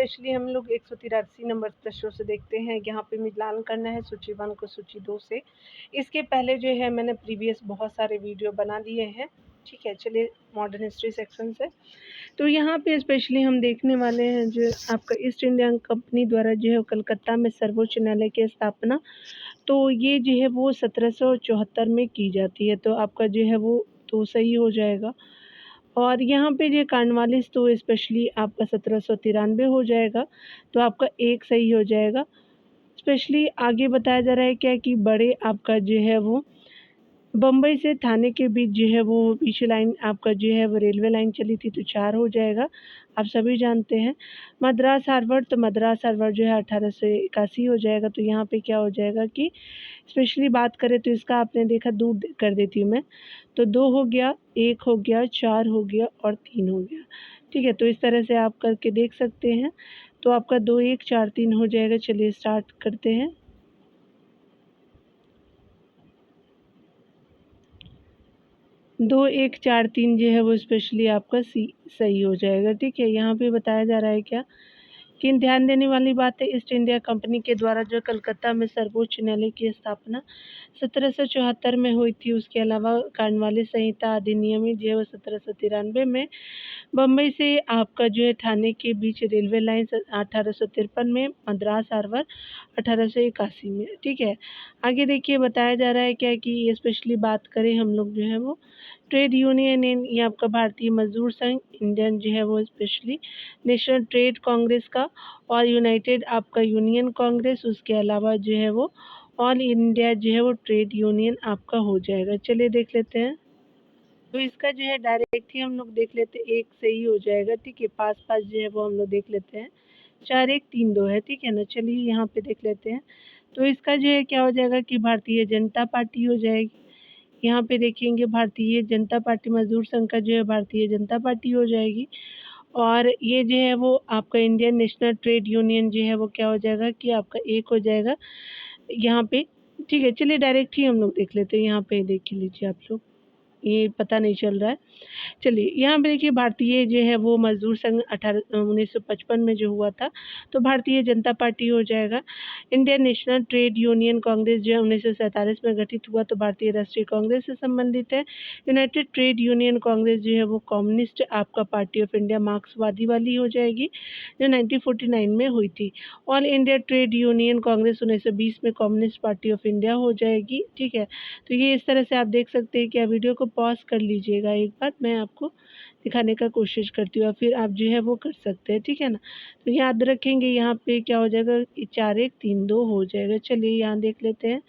Specially हम लोग 183 number प्रश्नों से देखते हैं। यहाँ पे मिलान करना है सूची 1 को सूची 2 से। इसके पहले जो है मैंने प्रीवियस बहुत सारे वीडियो बना दिए हैं, ठीक है। चलिए मॉडर्न हिस्ट्री सेक्शन से, तो यहाँ पे स्पेशली हम देखने वाले हैं जो आपका ईस्ट इंडिया कंपनी द्वारा जो है कलकत्ता में सर्वोच्च न्यायालय की स्थापना, तो ये जो है वो 1774 में की जाती है। तो आपका जो है वो तो सही हो जाएगा। और यहाँ पे जो कॉर्नवालिस तो स्पेशली आपका 1793 हो जाएगा, तो आपका एक सही हो जाएगा। स्पेशली आगे बताया जा रहा है क्या कि बड़े आपका जो है वो बम्बई से थाने के बीच जो है वो बीच लाइन आपका जो है वो रेलवे लाइन चली थी, तो 4 हो जाएगा, आप सभी जानते हैं। मद्रास हार्बर, तो मद्रास हार्बर जो है 1881 हो जाएगा। तो यहाँ पे क्या हो जाएगा कि स्पेशली बात करें तो इसका आपने देखा दूर कर देती हूँ मैं, तो 2 हो गया, 1 हो गया, 4 हो गया और 3 हो गया, ठीक है। तो इस तरह से आप करके देख सकते हैं। तो आपका 2 1 4 3 हो जाएगा। चलिए स्टार्ट करते हैं। 2 1 4 3 जो है वो स्पेशली आपका सी सही हो जाएगा, ठीक है। यहाँ पे बताया जा रहा है क्या कि ध्यान देने वाली बात है, ईस्ट इंडिया कंपनी के द्वारा जो कलकत्ता में सर्वोच्च न्यायालय की स्थापना 1774 में हुई थी। उसके अलावा कॉर्नवालिस संहिता अधिनियम जो है वो 1793 में, बम्बई से आपका जो है थाने के बीच रेलवे लाइन 1853 में, मद्रास हार्बर 1881 में, ठीक है। आगे देखिए बताया जा रहा है क्या कि स्पेशली बात करें हम लोग जो है वो ट्रेड यूनियन ये आपका भारतीय मजदूर संघ, इंडियन जो है वो स्पेशली नेशनल ट्रेड कांग्रेस का, और यूनाइटेड आपका यूनियन कांग्रेस, उसके अलावा जो है वो ऑल इंडिया जो है वो ट्रेड यूनियन आपका हो जाएगा। चलिए देख लेते हैं। तो इसका जो है डायरेक्ट ही हम लोग देख लेते हैं, एक सही हो जाएगा, ठीक है। पास पास जो है वो हम लोग देख लेते हैं, 4 1 3 2 है, ठीक है ना। चलिए यहाँ पे देख लेते हैं। तो इसका जो है क्या हो जाएगा कि भारतीय जनता पार्टी हो जाएगी। यहाँ पे देखेंगे भारतीय जनता पार्टी, मजदूर संघ का जो है भारतीय जनता पार्टी हो जाएगी। और ये जो है वो आपका इंडियन नेशनल ट्रेड यूनियन जो है वो क्या हो जाएगा कि आपका एक हो जाएगा यहाँ पे, ठीक है। चलिए डायरेक्ट ही हम लोग देख लेते हैं। यहाँ पे देख लीजिए आप लोग, ये पता नहीं चल रहा है। चलिए यहाँ पे देखिए भारतीय जो है वो मजदूर संघ 1955 में जो हुआ था, तो भारतीय जनता पार्टी हो जाएगा। Indian national trade union Congress जो है 1947 में गठित हुआ, तो भारतीय राष्ट्रीय कांग्रेस से संबंधित है। यूनाइटेड ट्रेड यूनियन कांग्रेस जो है वो कम्युनिस्ट आपका पार्टी ऑफ इंडिया मार्क्सवादी वाली हो जाएगी, जो 1949 में हुई थी। All India trade union Congress 1920 में कम्युनिस्ट पार्टी ऑफ इंडिया हो जाएगी, ठीक है। तो ये इस तरह से आप देख सकते हैं कि आप वीडियो को पॉज कर लीजिएगा एक बार, मैं आपको दिखाने का कोशिश करती हूँ, और फिर आप जो है वो कर सकते हैं, ठीक है ना। तो याद रखेंगे यहाँ पे क्या हो जाएगा, 4 1 3 2 हो जाएगा। चलिए यहाँ देख लेते हैं।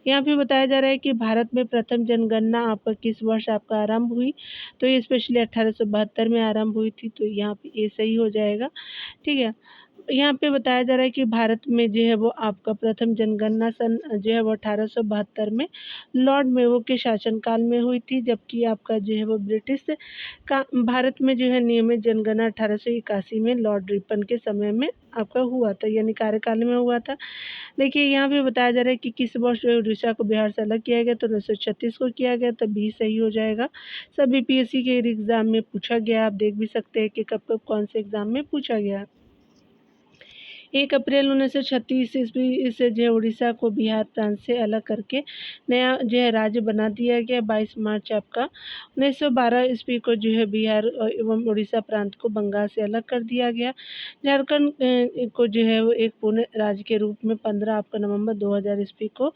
यहाँ पे बताया जा रहा है कि भारत में प्रथम जनगणना आपका किस वर्ष आपका आरंभ हुई, तो ये स्पेशली 1872 में आरंभ हुई थी। तो यहाँ पे ये सही हो जाएगा, ठीक है। यहाँ पे बताया जा रहा है कि भारत में जो है वो आपका प्रथम जनगणना सन जो है वो 1872 में लॉर्ड मेयो के शासनकाल में हुई थी, जबकि आपका जो है वो ब्रिटिश का भारत में जो है नियमित जनगणना 1881 में लॉर्ड रिपन के समय में आपका हुआ था, यानी कार्यकाल में हुआ था। देखिए यहाँ पे बताया जा रहा है कि किस वर्ष जो है उड़ीसा को बिहार से अलग किया गया, तो 1936 को किया गया, तो भी सही हो जाएगा। सब बीपीएससी के एग्जाम में पूछा गया, आप देख भी सकते हैं कि कब कब कौन से एग्जाम में पूछा गया। 1 अप्रैल 1936 ईस्वी से जो है उड़ीसा को बिहार प्रांत से अलग करके नया जो है राज्य बना दिया गया। 22 मार्च आपका 1912 ईस्वी को जो है बिहार एवं उड़ीसा प्रांत को बंगाल से अलग कर दिया गया। झारखंड को जो है वो एक पूर्ण राज्य के रूप में 15 आपका नवंबर 2000 ईस्वी को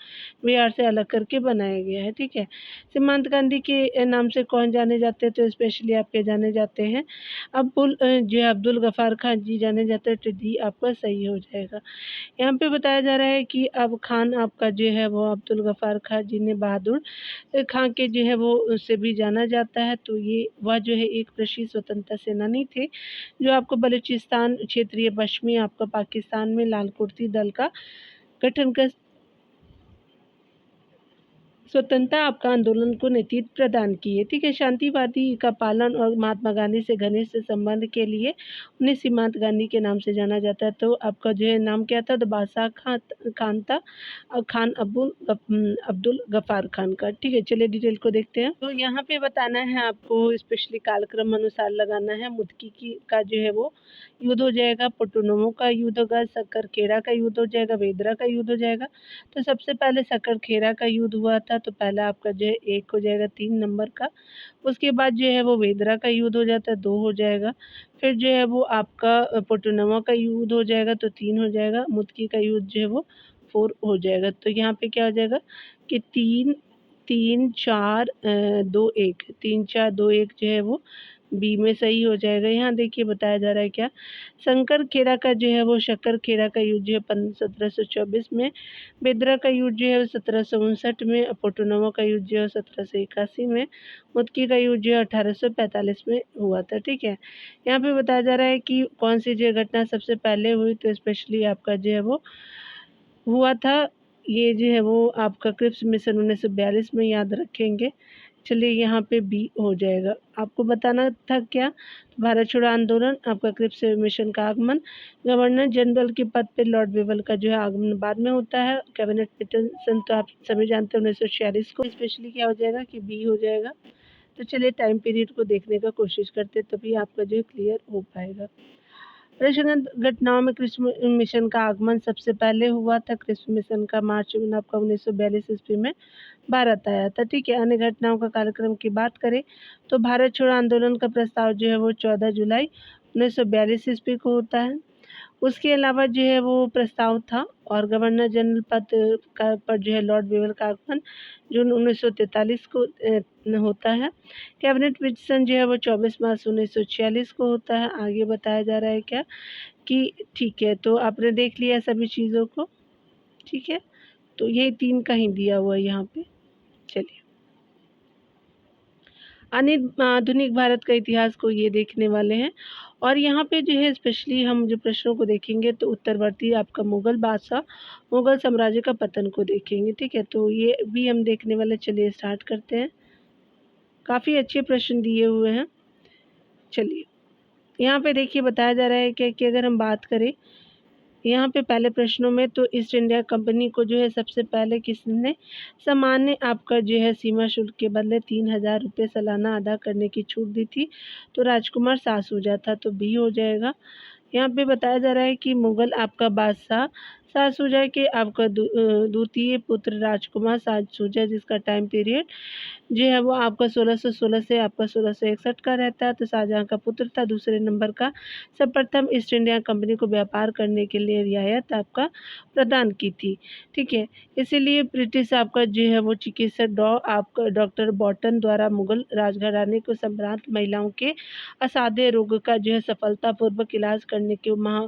बिहार से अलग करके बनाया गया है, ठीक है। सीमांत गांधी के नाम से कौन जाने जाते हैं, तो स्पेशली आपके जाने जाते हैं जो है अब्दुल गफ़ार खान जी जाने जाते हैं, तो डी आपका सही हो जाएगा। यहाँ पे बताया जा रहा है कि अब खान आपका जो है वो अब्दुल गफ़ार खान जी ने बहादुर खां के जो है वो उससे भी जाना जाता है। तो ये वह जो है एक प्रसिद्ध स्वतंत्रता सेनानी थे, जो आपको बलूचिस्तान क्षेत्रीय पश्चिमी आपका पाकिस्तान में लाल कुर्ती दल का गठन कर स्वतंत्रता आपका आंदोलन को नेतृत्व प्रदान किए। ठीक है, शांतिवादी का पालन और महात्मा गांधी से घनिष्ठ संबंध के लिए उन्हें सीमांत गांधी के नाम से जाना जाता है। तो आपका जो है नाम क्या था, तो बादशाह खान था, खान अब्दुल गफ्फार खान का। ठीक है, चलिए डिटेल को देखते हैं। तो यहाँ पे बताना है आपको, स्पेशली कालक्रम अनुसार लगाना है। मुदकी की का जो है वो युद्ध हो जाएगा, पोटोनोमो का युद्ध होगा, सक्करखेड़ा का युद्ध हो जाएगा, वेदरा का युद्ध हो जाएगा। तो सबसे पहले सक्करखेड़ा का युद्ध हुआ था, तो पहला आपका जो है 1 हो जाएगा 3 नंबर का। उसके बाद जो है वो वेदरा का युद्ध हो जाता है, 2 हो जाएगा। फिर जो है वो आपका पोटोनोमो का युद्ध हो जाएगा, तो 3 हो जाएगा। मुदकी का युद्ध जो है वो 4 हो जाएगा। तो यहाँ पे क्या हो जाएगा कि 3 3 4 2 1 3 4 2 1 जो है वो बी में सही हो जाएगा। यहाँ देखिए बताया जा रहा है क्या, शंकरखेड़ा का जो है वो शक्करखेड़ा का युद्ध जो है 1724 में, बेदरा का युद्ध जो है 1759 में, पोटोनोमो का युद्ध जो है 1781 में, मुदकी का युद्ध जो है 1845 में हुआ था। ठीक है, यहाँ पे बताया जा रहा है कि कौन सी जो घटना सबसे पहले हुई, तो स्पेशली आपका जो है वो हुआ था, ये जो है वो आपका क्रिप्स मिशन 1942 में, याद रखेंगे। चलिए यहाँ पे बी हो जाएगा। आपको बताना था क्या, भारत छोड़ो आंदोलन, आपका क्रिप्स मिशन का आगमन, गवर्नर जनरल के पद पे लॉर्ड वेवल का जो है आगमन बाद में होता है, कैबिनेट पिटिशन तो आप सभी जानते हैं 1946 को। स्पेशली क्या हो जाएगा कि बी हो जाएगा। तो चलिए टाइम पीरियड को देखने का कोशिश करते, तभी आपका जो है क्लियर हो पाएगा। रचनात्मक घटनाओं में कृष्ण मिशन का आगमन सबसे पहले हुआ था। कृष्ण मिशन का मार्च आपका 1942 ईस्वी में भारत आया था। ठीक है, अन्य घटनाओं का कार्यक्रम की बात करें तो भारत छोड़ो आंदोलन का प्रस्ताव जो है वो 14 जुलाई 1942 ईस्वी को होता है। उसके अलावा जो है वो प्रस्ताव था, और गवर्नर जनरल पद का पर जो है लॉर्ड वेवल का आगमन जून 1943 को होता है। कैबिनेट पिटिशन जो है वो 24 मार्च 1946 को होता है। आगे बताया जा रहा है क्या कि ठीक है, तो आपने देख लिया सभी चीज़ों को। ठीक है, तो ये 3 का ही दिया हुआ है यहाँ पे। चलिए, आधुनिक भारत का इतिहास को ये देखने वाले हैं, और यहाँ पे जो है स्पेशली हम जो प्रश्नों को देखेंगे तो उत्तरवर्ती आपका मुगल बादशाह, मुगल साम्राज्य का पतन को देखेंगे। ठीक है, तो ये भी हम देखने वाले। चलिए स्टार्ट करते हैं। काफ़ी अच्छे प्रश्न दिए हुए हैं। चलिए यहाँ पे देखिए बताया जा रहा है कि अगर हम बात करें यहाँ पे पहले प्रश्नों में, तो ईस्ट इंडिया कंपनी को जो है सबसे पहले किसने सामान्य आपका जो है सीमा शुल्क के बदले 3000 रुपये सालाना अदा करने की छूट दी थी, तो राजकुमार सासूजा था, तो बी हो जाएगा। यहाँ पे बताया जा रहा है कि मुगल आपका बादशाह सासूजा के आपका द्वितीय पुत्र राजकुमार सासूजा, जिसका टाइम पीरियड जो है वो आपका 1616 से आपका 1661 का रहता है, तो शाहजहाँ का पुत्र था। दूसरे नंबर का सर्वप्रथम ईस्ट इंडिया कंपनी को व्यापार करने के लिए रियायत आपका प्रदान की थी। ठीक है, इसीलिए ब्रिटिश आपका जो है वो चिकित्सक आपका डॉक्टर बॉटन द्वारा मुगल राजघराने को संभ्रांत महिलाओं के असाध्य रोग का जो है सफलतापूर्वक इलाज करने के महा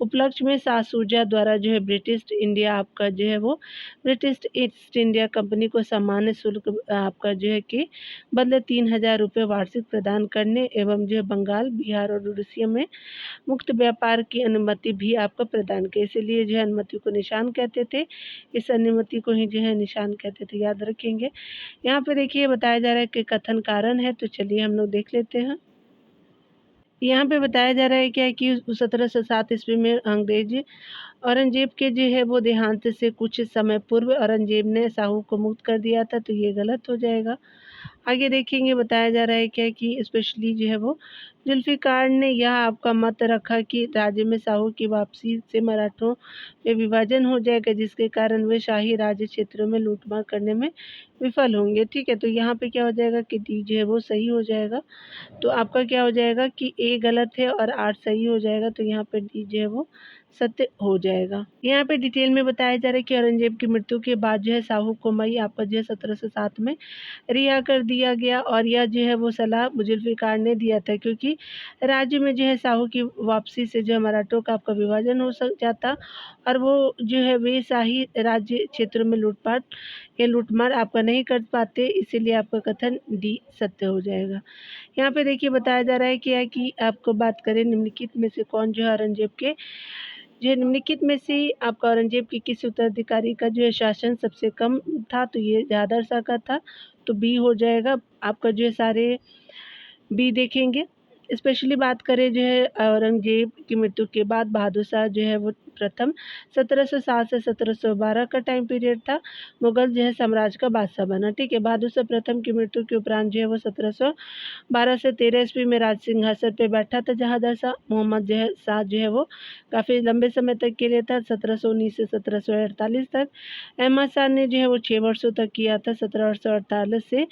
उपलक्ष्य में सासूजा द्वारा जो है ब्रिटिश इंडिया आपका जो है वो ब्रिटिश ईस्ट इंडिया कंपनी को सामान्य शुल्क आपका जो है कि बदले 3000 रुपये वार्षिक प्रदान करने एवं जो है बंगाल, बिहार और उड़ीसा में मुक्त व्यापार की अनुमति भी आपको प्रदान की। इसीलिए जो है अनुमति को निशान कहते थे, इस अनुमति को ही जो है निशान कहते थे, याद रखेंगे। यहाँ पे देखिए बताया जा रहा है कि कथन कारण है, तो चलिए हम लोग देख लेते हैं। यहाँ पे बताया जा रहा है क्या कि 1707 ईस्वी में अंग्रेज औरंगजेब के जो है वो देहांत से कुछ समय पूर्व औरंगजेब ने साहू को मुक्त कर दिया था, तो ये गलत हो जाएगा। आगे देखेंगे बताया जा रहा है क्या कि स्पेशली जो है वो जुल्फ़िकार ने यह आपका मत रखा कि राज्य में साहू की वापसी से मराठों में विभाजन हो जाएगा, जिसके कारण वे शाही राज्य क्षेत्रों में लूटमार करने में विफल होंगे। ठीक है, तो यहाँ पे क्या हो जाएगा कि डी जो है वो सही हो जाएगा। तो आपका क्या हो जाएगा कि ए गलत है और 8 सही हो जाएगा, तो यहाँ पे डी जो है वो सत्य हो जाएगा। यहाँ पे डिटेल में बताया जा रहा है कि औरंगजेब की मृत्यु के बाद जो है साहू को मई आपका जो है 1707 में रिहा कर दिया गया, और यह जो है वो सलाह जुल्फ़िकार ने दिया था, क्योंकि राज्य में जो है साहू की वापसी से जो है मराठों का आपका विभाजन हो सक जाता, और वो जो है वे शाही राज्य क्षेत्रों में लूटपाट या लूटमार आपका नहीं कर पाते, इसीलिए आपका कथन डी सत्य हो जाएगा। यहाँ पे देखिए बताया जा रहा है कि आपको बात करें निम्नलिखित में से कौन जो है औरंगजेब के जो है निम्नलिखित में से आपका औरंगजेब के किस उत्तराधिकारी का जो है शासन सबसे कम था, तो ये जहादर शाह का था, तो बी हो जाएगा आपका जो है सारे बी देखेंगे। स्पेशली बात करें जो है औरंगजेब की मृत्यु के बाद बहादुर शाह जो है वो प्रथम 1707 से 1712 का टाइम पीरियड था, मुगल जो है साम्राज्य का बादशाह बना। ठीक है, बहादुर शाह प्रथम की मृत्यु के उपरांत जो है वो 1712 से 13 ईस्वी में राज सिंहासन पे बैठा था जहादर शाह। मोहम्मद जो है शाह जो है वो काफ़ी लंबे समय तक के लिए था, 1719 से 1748 तक। अहमद शाह ने जो है वो 6 वर्षों तक किया था, 1748 से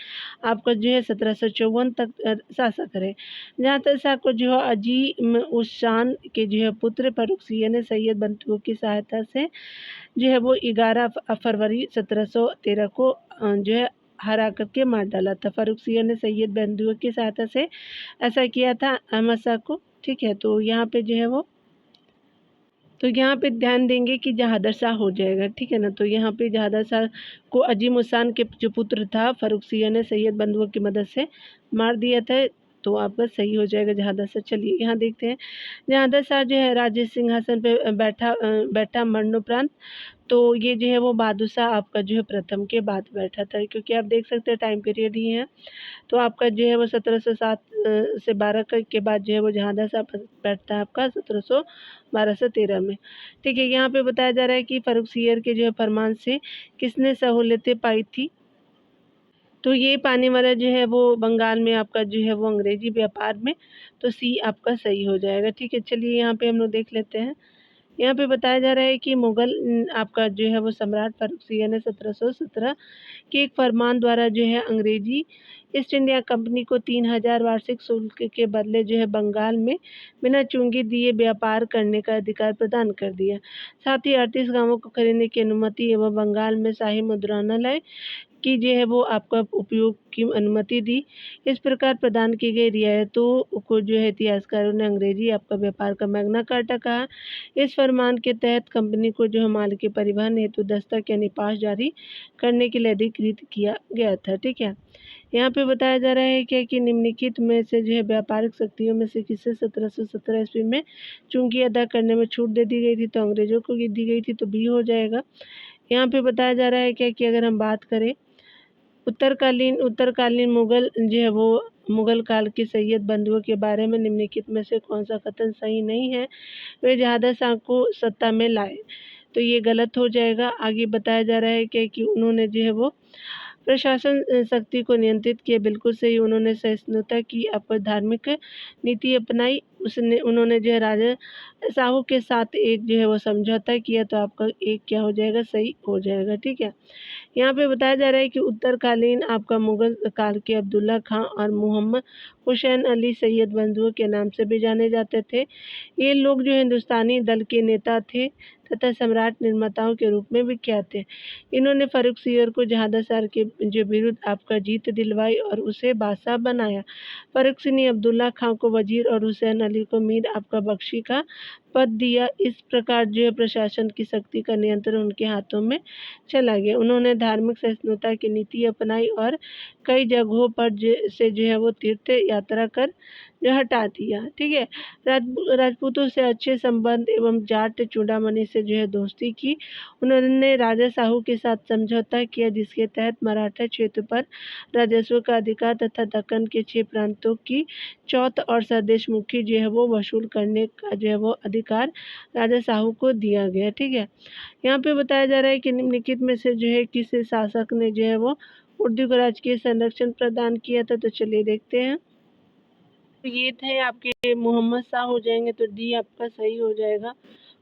आपका जो है 1754 तक शासक रहे। जहाँ तक शाह को जो है अजीम उस शान के जो है पुत्र फर्रुखसिया ने सैयद बंधुओं की सहायता से जो है वो 11 फरवरी 1713 को जो है हरा करके मार डाला था। फर्रुखसिया ने सैयद बंधुओं की सहायता से ऐसा किया था अहमद शाह को। ठीक है, तो यहाँ पे जो है वो तो यहाँ पे ध्यान देंगे कि जहादर शाह हो जाएगा। ठीक है ना, तो यहाँ पे जहादर शाह को अजीम उस्सान के जो पुत्र था फर्रुखसिया ने सैयद बंधुओं की मदद से मार दिया था, तो आपका सही हो जाएगा जहादर शाह। चलिए यहाँ देखते हैं, जहादर शाह जो है राज्य सिंहासन पे बैठा मरणोपरांत, तो ये जो है वो बहादुर शाह आपका जो है प्रथम के बाद बैठा था, क्योंकि आप देख सकते हैं टाइम पीरियड ही है। तो आपका जो है वो 1707 से 12 के बाद जो है वो जहादर शाह बैठता है आपका 1712 से 13 में। ठीक है, यहाँ पे बताया जा रहा है कि फर्रुखसियर के जो है फरमान से किसने सहूलियतें पाई थी, तो ये पाने वाला जो है वो बंगाल में आपका जो है वो अंग्रेजी व्यापार में, तो सी आपका सही हो जाएगा। ठीक है, चलिए यहाँ पे हम लोग देख लेते हैं। यहाँ पे बताया जा रहा है कि मुगल आपका जो है वो सम्राट फर्रुखसिया ने 1717 के एक फरमान द्वारा जो है अंग्रेजी ईस्ट इंडिया कंपनी को 3000 वार्षिक शुल्क के बदले जो है बंगाल में बिना चुंगी दिए व्यापार करने का अधिकार प्रदान कर दिया। साथ ही 38 गांवों को खरीदने की अनुमति एवं बंगाल में शाही मुद्रणालय की जो है वो आपका उपयोग की अनुमति दी। इस प्रकार प्रदान की गई रियायतों को जो है इतिहासकारों ने अंग्रेजी आपका व्यापार का मैग्ना कार्टा कहा। इस फरमान के तहत कंपनी को जो है माल के परिवहन हेतु दस्तक यानी पास जारी करने के लिए अधिकृत किया गया था। ठीक है, यहाँ पे बताया जा रहा है क्या कि निम्नलिखित में से जो है व्यापारिक शक्तियों में से किसे 1717 ईस्वी में चूंकि अदा करने में छूट दे दी गई थी, तो अंग्रेजों को दी गई थी, तो बी हो जाएगा। यहाँ पे बताया जा रहा है क्या कि अगर हम बात करें उत्तरकालीन मुगल जो है वो मुगल काल के सैयद बंधुओं के बारे में निम्नलिखित में से कौन सा कथन सही नहीं है, वे जहादर शाह को सत्ता में लाए, तो ये गलत हो जाएगा। आगे बताया जा रहा है कि उन्होंने जो है वो प्रशासन शक्ति को नियंत्रित किया, बिल्कुल सही। उन्होंने सहिष्णुता की आपको धार्मिक नीति अपनाई, उन्होंने जो है राजा साहू के साथ एक जो है वो समझौता किया, तो आपका एक क्या हो जाएगा, सही हो जाएगा। ठीक है, यहाँ पे बताया जा रहा है कि उत्तरकालीन आपका मुगल काल के अब्दुल्ला खां और मोहम्मद हुसैन अली सैयद बंधुओं के नाम से भी जाने जाते थे। ये लोग जो हिंदुस्तानी दल के नेता थे तथा सम्राट निर्माताओं के रूप में विख्यात थे। इन्होंने फर्रुखसियर को जहादर शाह के जो विरुद्ध आपका जीत दिलवाई और उसे बादशाह बनाया। फर्रुखसियर ने अब्दुल्ला खां को वजीर और हुसैन अली को मीर आपका बख्शी का पद दिया। इस प्रकार जो है प्रशासन की शक्ति का नियंत्रण उनके हाथों में चला गया। उन्होंने धार्मिक सहिष्णुता की नीति अपनाई और कई जगहों पर से जो है वो तीर्थ यात्रा कर जो हटा दिया। ठीक है, राजपूतों से अच्छे संबंध एवं जाट चूड़ामणि से जो है दोस्ती की। उन्होंने राजा साहू के साथ समझौता किया, जिसके तहत मराठा क्षेत्र पर राजस्व का अधिकार तथा दक्कन के 6 प्रांतों की चौथ और सरदेशमुखी जो है वो वसूल करने का जो है वो अधिकार राजा साहू को दिया गया। ठीक है, यहाँ पे बताया जा रहा है कि निम्नलिखित में से जो है किस शासक ने जो है वो उर्दू को राजकीय संरक्षण प्रदान किया था, तो चलिए देखते हैं। तो ये थे आपके मोहम्मद शाह हो जाएंगे, तो डी आपका सही हो जाएगा।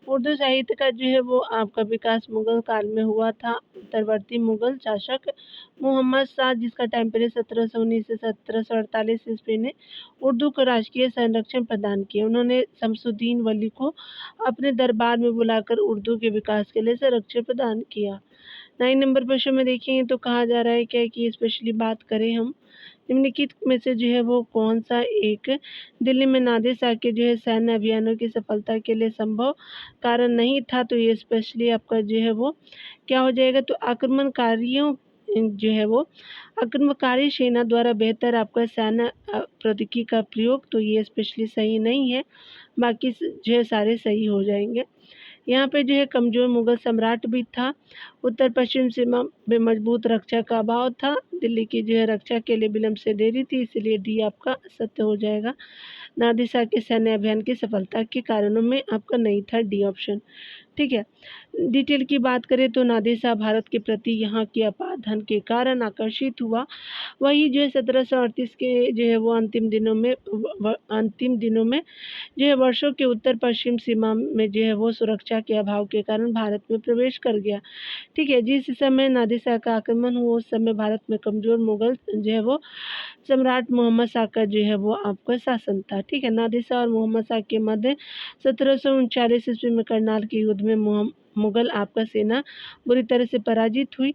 उर्दू साहित्य का जो है वो आपका विकास मुगल काल में हुआ था। उत्तरवर्ती मुगल शासक मोहम्मद शाह, जिसका टाइम पीरियड 1719 से 1748 ईस्वी ने उर्दू को राजकीय संरक्षण प्रदान किया। उन्होंने शमसुद्दीन वली को अपने दरबार में बुलाकर उर्दू के विकास के लिए संरक्षण प्रदान किया। 9 नंबर प्रश्न में देखेंगे तो कहा जा रहा है क्या कि स्पेशली बात करें हम निम्नलिखित में से जो है वो कौन सा एक दिल्ली में नादिर शाह के जो है सैन्य अभियानों की सफलता के लिए संभव कारण नहीं था, तो ये स्पेशली आपका जो है वो क्या हो जाएगा, तो आक्रमणकारियों जो है वो आक्रमणकारी सेना द्वारा बेहतर आपका सैन्य प्रौद्योगिकी का प्रयोग, तो ये स्पेशली सही नहीं है, बाकी जो है सारे सही हो जाएंगे। यहाँ पे जो है कमज़ोर मुग़ल सम्राट भी था, उत्तर पश्चिम सीमा में मजबूत रक्षा का अभाव था, दिल्ली की जो है रक्षा के लिए विलंब से देरी थी, इसलिए डी आपका सत्य हो जाएगा। नादिर शाह के सैन्य अभियान की सफलता के कारणों में आपका नहीं था डी ऑप्शन। ठीक है। डिटेल की बात करें तो नादिर शाह भारत के प्रति यहाँ की अपार धन के कारण आकर्षित हुआ। वही जो है 1738 के जो है वो अंतिम दिनों में जो है वर्षों के उत्तर पश्चिम सीमा में जो है वो सुरक्षा के अभाव के कारण भारत में प्रवेश कर गया। ठीक है। जिस समय नादिर शाह का आक्रमण हुआ उस समय भारत में कमज़ोर मुग़ल जो है वो सम्राट मोहम्मद शाह का जो है वो आपका शासन था। ठीक है। नादिर शाह और मोहम्मद शाह के मध्य 1739 ईस्वी में करनाल के युद्ध में मुग़ल आपका सेना बुरी तरह से पराजित हुई।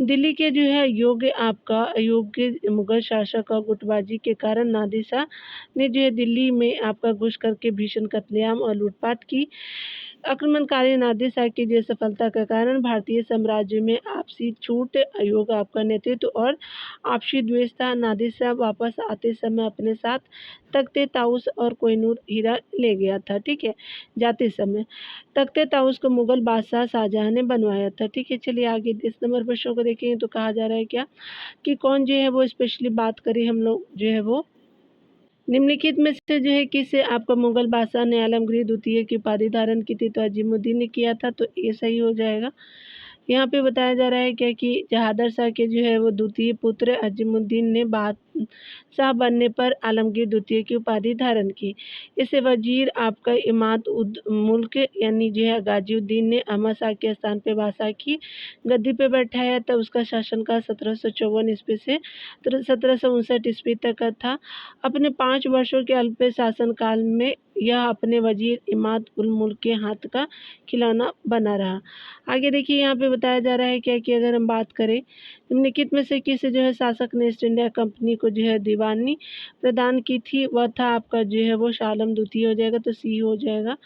दिल्ली के जो है योग्य मुग़ल शासक और गुटबाजी के कारण नादिर शाह ने जो है दिल्ली में आपका घुस करके भीषण कत्लेआम और लूटपाट की। आक्रमणकारी नादिर शाह की जो सफलता के कारण भारतीय साम्राज्य में आपसी छूट आयोग आपका नेतृत्व और आपसी द्वेष था। नादिर शाह वापस आते समय अपने साथ तख्ते ताउस और कोहिनूर हीरा ले गया था। ठीक है। जाते समय तख्ते ताउस को मुगल बादशाह शाहजहां ने बनवाया था। ठीक है। चलिए आगे 10 नंबर प्रश्नों को देखेंगे तो कहा जा रहा है क्या कि कौन जो है वो स्पेशली बात करें हम लोग जो है वो निम्नलिखित में से जो है किस आपका मुगल बादशाह ने आलमगीर द्वितीय की उपाधि धारण की थी तो अजीमुद्दीन ने किया था, तो ये सही हो जाएगा। यहाँ पे बताया जा रहा है क्या कि जहादर शाह के जो है वो द्वितीय पुत्र अजीमुद्दीन ने बादशाह बनने पर आलमगीर द्वितीय की उपाधि धारण की। इसे वजीर आपका इमाद उद मुल्क यानी जो है गाजीउद्दीन ने अहमद शाह के स्थान पे बादशाह की गद्दी पे बैठाया था। उसका शासनकाल 1754 ईस्वी से 1759 ईस्वी तक का था। अपने 5 वर्षों के अल्प शासनकाल में यह अपने वजीर इमाद उल मुल्क के हाथ का खिलौना बना रहा। आगे देखिए यहाँ पे बताया जा रहा है क्या कि अगर हम बात करें निम्नलिखित में से किस जो है शासक ने ईस्ट इंडिया कंपनी को जो है दीवानी प्रदान की थी, वह था आपका जो है वो शाह आलम द्वितीय हो जाएगा, तो सी हो जाएगा।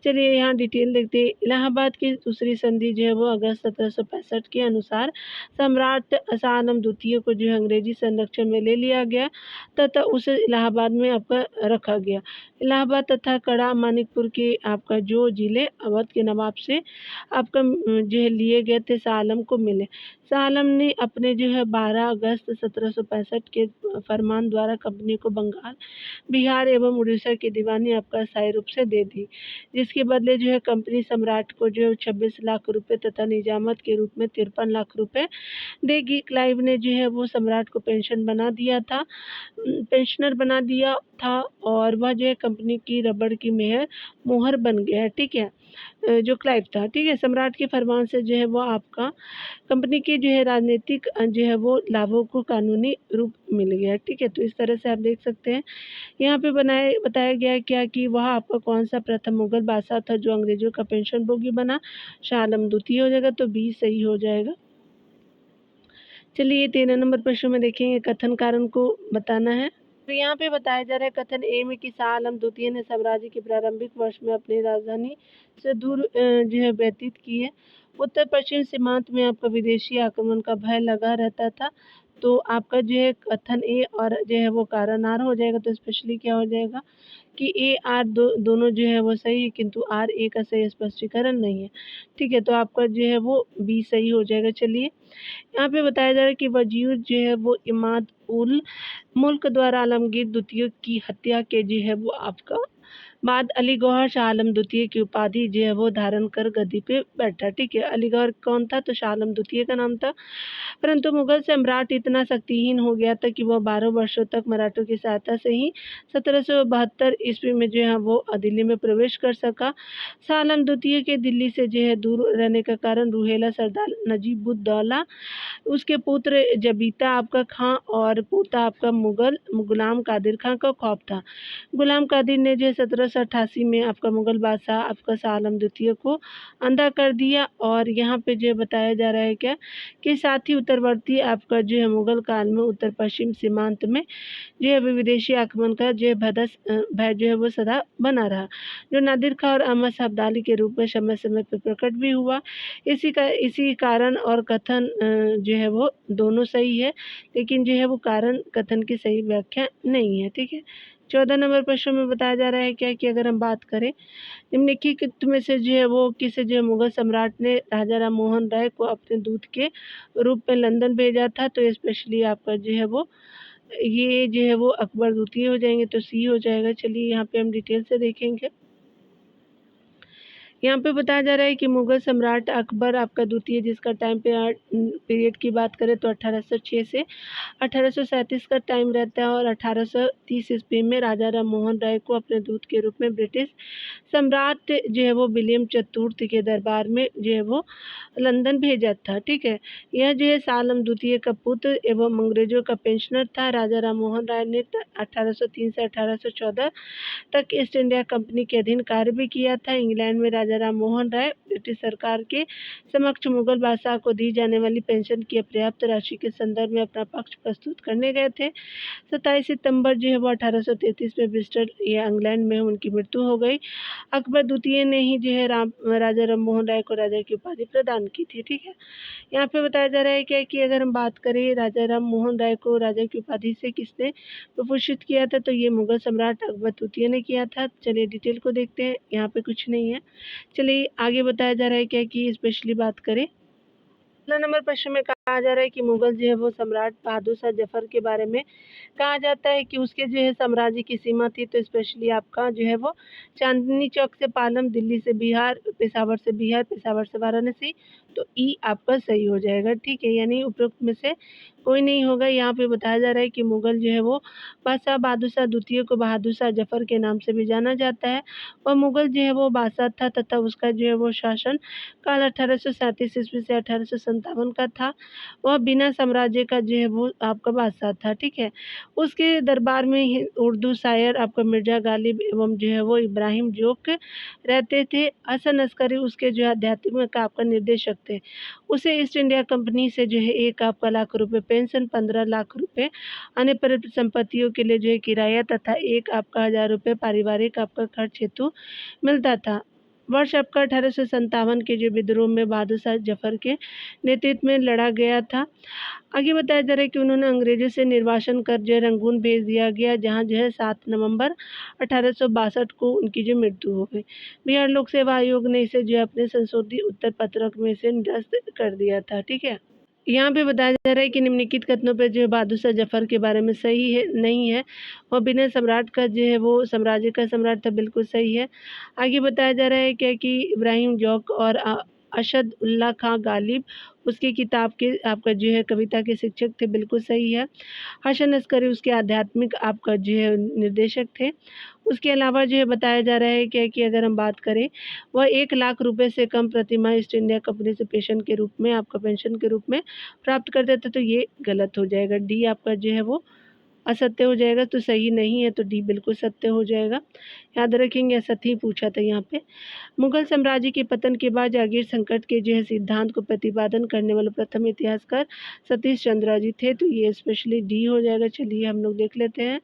चलिए यहाँ डिटेल देखते हैं। इलाहाबाद की दूसरी संधि जो है वो अगस्त 1765 के अनुसार सम्राट शाह आलम द्वितीय को जो है अंग्रेजी संरक्षण में ले लिया गया तथा उसे इलाहाबाद में आपका रखा गया। इलाहाबाद तथा कड़ा मानिकपुर के आपका जो जिले अवध के नवाब से आपका जो है लिए गए थे शाह आलम को मिले। शाह आलम ने अपने जो है 12 अगस्त 1765 के फरमान द्वारा कंपनी को बंगाल, बिहार एवं उड़ीसा की दीवानी आपका स्थायी रूप से दे दी, जिसके बदले जो है कंपनी सम्राट को जो है 26 लाख रुपए तथा निजामत के रूप में 53 लाख रुपए देगी। क्लाइव ने जो है वो सम्राट को पेंशनर बना दिया था और वह जो है कंपनी की रबड़ की मोहर बन गया। ठीक है। जो क्लाइव था। ठीक है। सम्राट के फरमान से जो है वो आपका कंपनी की जो है राजनीतिक जो है वो लाभों को कानूनी रूप मिल गया। ठीक है। तो इस तरह से आप देख सकते हैं यहाँ पे बताया गया है क्या कि वह आपका कौन सा प्रथम मुगल बादशाह था जो अंग्रेजों का पेंशन भोगी बना, शाह आलम द्वितीय हो जाएगा, तो बी सही हो जाएगा। चलिए 13 नंबर प्रश्न में देखेंगे कथन कारण को बताना है। तो यहाँ पे बताया जा रहा है कथन ए में कि शाह आलम द्वितीय ने साम्राज्य के प्रारंभिक वर्ष में अपनी राजधानी से दूर जो है व्यतीत की है। उत्तर पश्चिम सीमांत में आपका विदेशी आक्रमण का भय लगा रहता था, तो आपका जो है कथन ए और जो है वो कारण आर हो जाएगा। तो स्पेशली क्या हो जाएगा कि ए आर दोनों जो है वो सही है, किंतु आर ए का सही स्पष्टीकरण नहीं है। ठीक है। तो आपका जो है वो बी सही हो जाएगा। चलिए यहाँ पे बताया जा रहा है कि वजीर जो है वो इमाद उल मुल्क द्वारा आलमगीर द्वितीय की हत्या के जो है वो आपका बाद अली गौहर शाह आलम द्वितीय की उपाधि जो है वो धारण कर गद्दी पे बैठा। ठीक है। अली गौहर कौन था, तो शाह आलम द्वितीय का नाम था। परंतु मुगल सम्राट इतना शक्तिहीन हो गया था कि वह 12 वर्षों तक मराठों की सहायता से ही 1772 ईस्वी में जो है वो दिल्ली में प्रवेश कर सका। शाह आलम द्वितीय के दिल्ली से जो है दूर रहने का कारण रूहेला सरदार नजीबुद्दौला, उसके पुत्र जबीता आपका खां और पोता आपका गुलाम कादिर खां का खौफ था। गुलाम कादिर ने जो 1788 में आपका मुगल बादशाह आपका शाह आलम द्वितीय को अंधा कर दिया। और यहाँ पे जो बताया जा रहा है क्या कि साथ ही उत्तरवर्ती आपका जो है मुगल काल में उत्तर पश्चिम सीमांत में जो है विदेशी आक्रमण का जो है भय जो है वो सदा बना रहा, जो नादिर खां और अहमद शाह अब्दाली के रूप में समय समय पर प्रकट भी हुआ। इसी कारण और कथन जो है वो दोनों सही है, लेकिन जो है वो कारण कथन की सही व्याख्या नहीं है। ठीक है। 14 नंबर प्रश्न में बताया जा रहा है क्या कि अगर हम बात करें निम्नलिखित में से जो है वो किसे जो है मुगल सम्राट ने राजा राम मोहन राय को अपने दूत के रूप में लंदन भेजा था, तो स्पेशली आपका जो है वो ये जो है वो अकबर द्वितीय हो जाएंगे, तो सी हो जाएगा। चलिए यहाँ पे हम डिटेल से देखेंगे। यहाँ पे बताया जा रहा है कि मुगल सम्राट अकबर आपका द्वितीय, जिसका टाइम पीरियड की बात करें तो 1806 से 1837 का टाइम रहता है, और 1830 ईस्वी में राजा राम मोहन राय को अपने दूत के रूप में ब्रिटिश सम्राट जो है वो विलियम चतुर्थ के दरबार में जो है वो लंदन भेजा था। ठीक है, यह जो है सालम द्वितीय का पुत्र एवं अंग्रेजों का पेंशनर था। राजा राम मोहन राय ने 1803 से 1814 तक ईस्ट इंडिया कंपनी के अधीन कार्य भी किया था। इंग्लैंड में राजा राम मोहन राय ब्रिटिश सरकार के समक्ष मुगल बादशाह को दी जाने वाली पेंशन की अपर्याप्त राशि के संदर्भ में अपना पक्ष प्रस्तुत करने गए थे। 27 सितंबर जो है वो 1833 में ब्रिस्टल या इंग्लैंड में उनकी मृत्यु हो गई। अकबर द्वितीय ने ही जो है राजा राम मोहन राय को राजा की उपाधि प्रदान की थी। ठीक है, यहाँ पे बताया जा रहा है क्या कि अगर हम बात करें राजा राम मोहन राय को राजा की उपाधि से किसने विभूषित किया था, तो ये मुगल सम्राट अकबर द्वितीय ने किया था। चलिए डिटेल को देखते हैं, यहाँ पे कुछ नहीं है। चलिए आगे बताया जा रहा है क्या कि स्पेशली बात करें 16 नंबर प्रश्न में कहा जा रहा है कि मुगल जो है वो सम्राट बहादुर शाह जफर के बारे में कहा जाता है कि उसके जो है साम्राज्य की सीमा थी, तो स्पेशली आपका जो है वो चांदनी चौक से पालम, दिल्ली से बिहार, पेशावर से वाराणसी, तो ई आपका सही हो जाएगा। ठीक है, यानी उपरोक्त में से कोई नहीं होगा। यहाँ पे बताया जा रहा है कि मुगल जो है वो बादशाह बहादुर शाह द्वितीय को बहादुर शाह जफर के नाम से भी जाना जाता है, और मुगल जो है वो बादशाह था तथा उसका जो है वो शासन काल 1837 ईस्वी से 1857 का था। वह बिना साम्राज्य का जो है वो आपका बादशाह था। ठीक है, उसके दरबार में उर्दू शायर आपका मिर्जा गालिब एवं जो है वो इब्राहिम जोक रहते थे। हसन अस्करी उसके जो है आध्यात्मिक का आपका निर्देशक थे। उसे ईस्ट इंडिया कंपनी से जो है 1 आपका लाख रुपए पेंशन, 15 लाख रुपए अन्य परिसंपत्तियों के लिए जो है किराया तथा 1 आपका 1000 रुपये पारिवारिक आपका खर्च हेतु मिलता था। वर्ष आपका 1857 के जो विद्रोह में बहादुर शाह जफर के नेतृत्व में लड़ा गया था। आगे बताया जा रहा है कि उन्होंने अंग्रेजों से निर्वासन कर जो है रंगून भेज दिया गया, जहां जो है 7 नवंबर 1862 को उनकी जो मृत्यु हो गई। बिहार लोक सेवा आयोग ने इसे जो है अपने संशोधित उत्तर पत्रक में से निरस्त कर दिया था। ठीक है, यहाँ पे बताया जा रहा है कि निम्नलिखित कथनों पे जो है बहादुर शाह जफर के बारे में सही है नहीं है, और बिना सम्राट का जो है वो साम्राज्य का सम्राट था, बिल्कुल सही है। आगे बताया जा रहा है क्या कि इब्राहिम जौक और अशद उल्लाह खां गालिब उसकी किताब के आपका जो है कविता के शिक्षक थे, बिल्कुल सही है। हसन अस्करी उसके आध्यात्मिक आपका जो है निर्देशक थे। उसके अलावा जो है बताया जा रहा है क्या कि अगर हम बात करें वह 1 लाख रुपए से कम प्रतिमाह ईस्ट इंडिया कंपनी से पेंशन के रूप में प्राप्त करते थे, तो ये गलत हो जाएगा। डी आपका जो है वो असत्य हो जाएगा, तो सही नहीं है, तो डी बिल्कुल सत्य हो जाएगा। याद रखेंगे, सत्य ही पूछा था यहाँ पे। मुगल साम्राज्य के पतन के बाद जागीर संकट के जो है सिद्धांत को प्रतिपादन करने वाले प्रथम इतिहासकार सतीश चंद्र जी थे, तो ये स्पेशली डी हो जाएगा। चलिए हम लोग देख लेते हैं।